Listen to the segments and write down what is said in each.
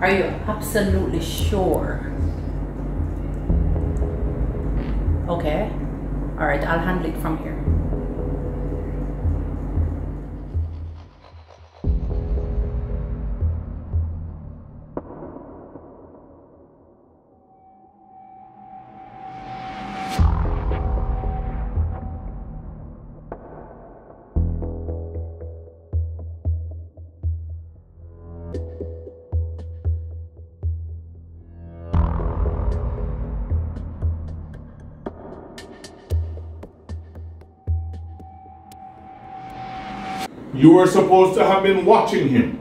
Are you absolutely sure? Okay. Alright, I'll handle it from here. You were supposed to have been watching him.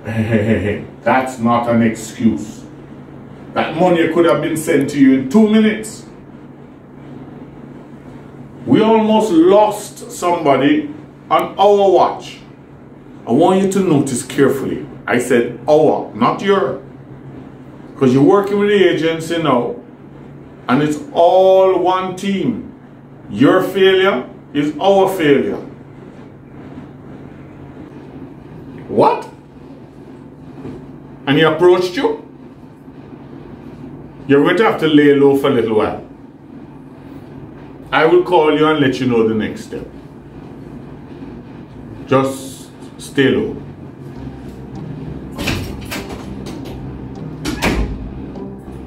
Hey, that's not an excuse. That money could have been sent to you in 2 minutes. We almost lost somebody on our watch. I want you to notice carefully. I said our, not your. Because you're working with the agency now, and it's all one team. Your failure is our failure. What? And he approached you? You're going to have to lay low for a little while. I will call you and let you know the next step. Just stay low.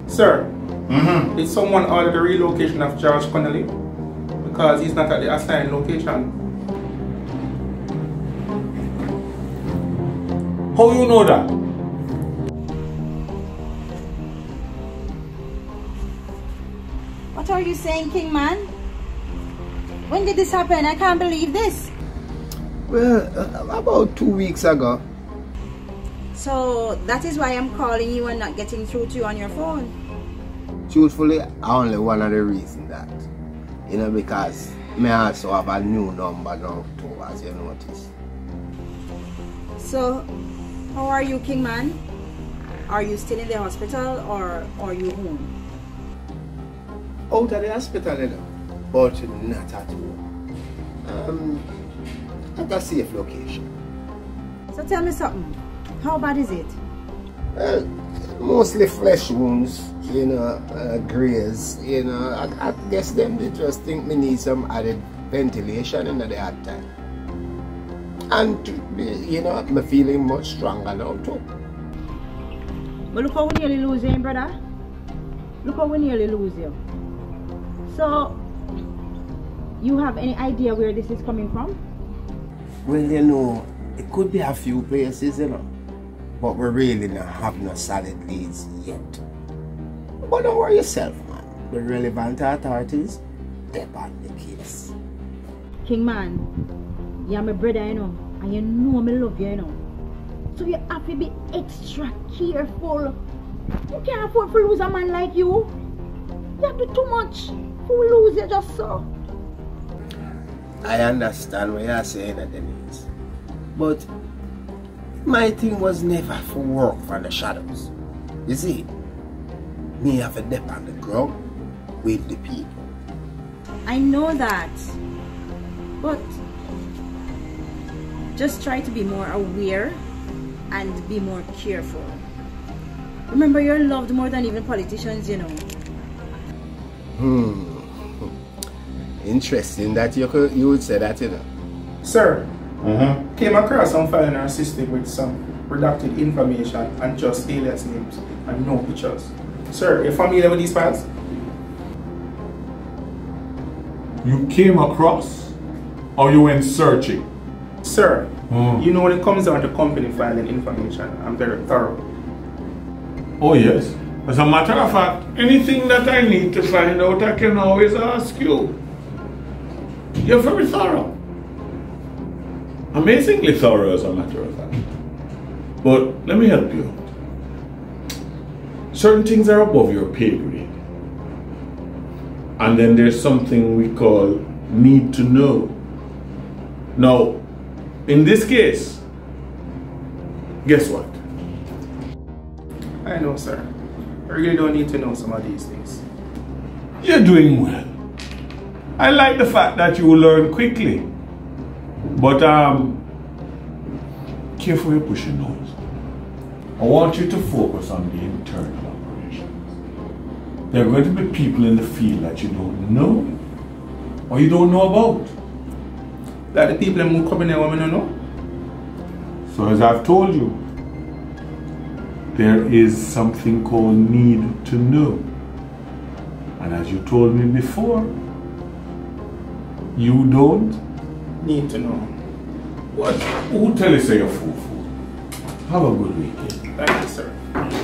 Sir, did someone order the relocation of George Connolly? Because he's not at the assigned location. How you know that? What are you saying, King Man? When did this happen? I can't believe this. Well, about 2 weeks ago. So that is why I'm calling you and not getting through to you on your phone. Truthfully, only one of the reasons that. You know, because me also have a new number now too, as you notice. So, how are you, King Man? Are you still in the hospital or are you home? Out of the hospital, you know, but not at home. At a safe location. So tell me something. How bad is it? Well, mostly flesh wounds, you know, graze, you know. I guess them they just think me need some added ventilation in the hard time. And, you know, I'm feeling much stronger now too. But look how we nearly lose you, brother. Look how we nearly lose you. So, you have any idea where this is coming from? Well, you know, it could be a few places, you know. But we really not have no solid leads yet. But don't worry yourself, man. The relevant authorities, they're on the case. King Man, you're my brother, you know. And you know me love you, you know. So you have to be extra careful. You can't afford to lose a man like you. You have to do too much. Who lose you just so? I understand what you're saying, Denise. But my thing was never for work from the shadows. You see, me have a dip on the ground with the people. I know that. But just try to be more aware and be more careful. Remember, you're loved more than even politicians, you know. Interesting that you would say that, you know. Sir, came across some file in our system with some redacted information and just alias names and no pictures. Sir, you familiar with these files? You came across or you went searching? Sir, you know when it comes down to company filing information, I'm very thorough. Oh yes. As a matter of fact, anything that I need to find out, I can always ask you. You're very thorough. Amazingly thorough, as a matter of fact. But let me help you. Certain things are above your pay grade. And then there's something we call need to know. Now, in this case, guess what? I know, sir. I really don't need to know some of these things. You're doing well. I like the fact that you will learn quickly. But careful your pushing nose. I want you to focus on the internal operations. There are going to be people in the field that you don't know or you don't know about. Like the people who come in here want me to know? So as I've told you, there is something called need to know. And as you told me before, you don't Need to know. What? Who tell you say you're fool? Have a good weekend. Thank you, sir.